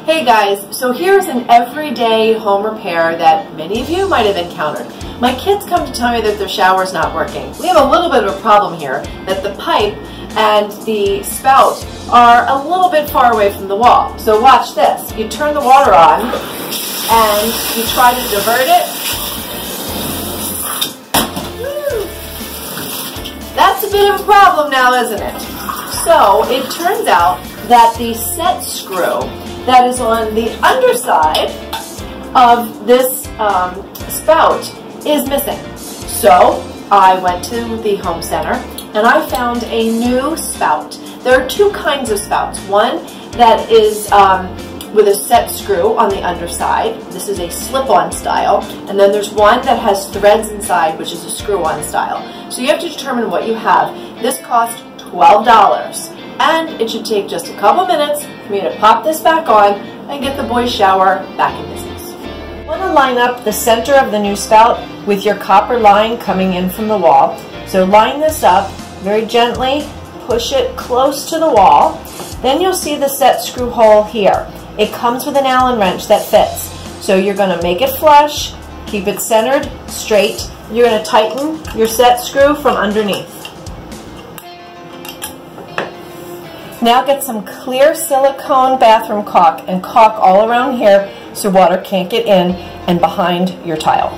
Hey guys, so here's an everyday home repair that many of you might have encountered. My kids come to tell me that their shower's not working. We have a little bit of a problem here, that the pipe and the spout are a little bit far away from the wall. So watch this. You turn the water on and you try to divert it. That's a bit of a problem now, isn't it? So it turns out that the set screw that is on the underside of this spout is missing. So I went to the home center and I found a new spout. There are two kinds of spouts. One that is with a set screw on the underside. This is a slip-on style. And then there's one that has threads inside, which is a screw-on style. So you have to determine what you have. This cost $12. And it should take just a couple minutes for me to pop this back on and get the boys' shower back in business. You want to line up the center of the new spout with your copper line coming in from the wall. So line this up very gently, push it close to the wall. Then you'll see the set screw hole here. It comes with an Allen wrench that fits. So you're going to make it flush, keep it centered, straight. You're going to tighten your set screw from underneath. Now get some clear silicone bathroom caulk and caulk all around here so water can't get in and behind your tile.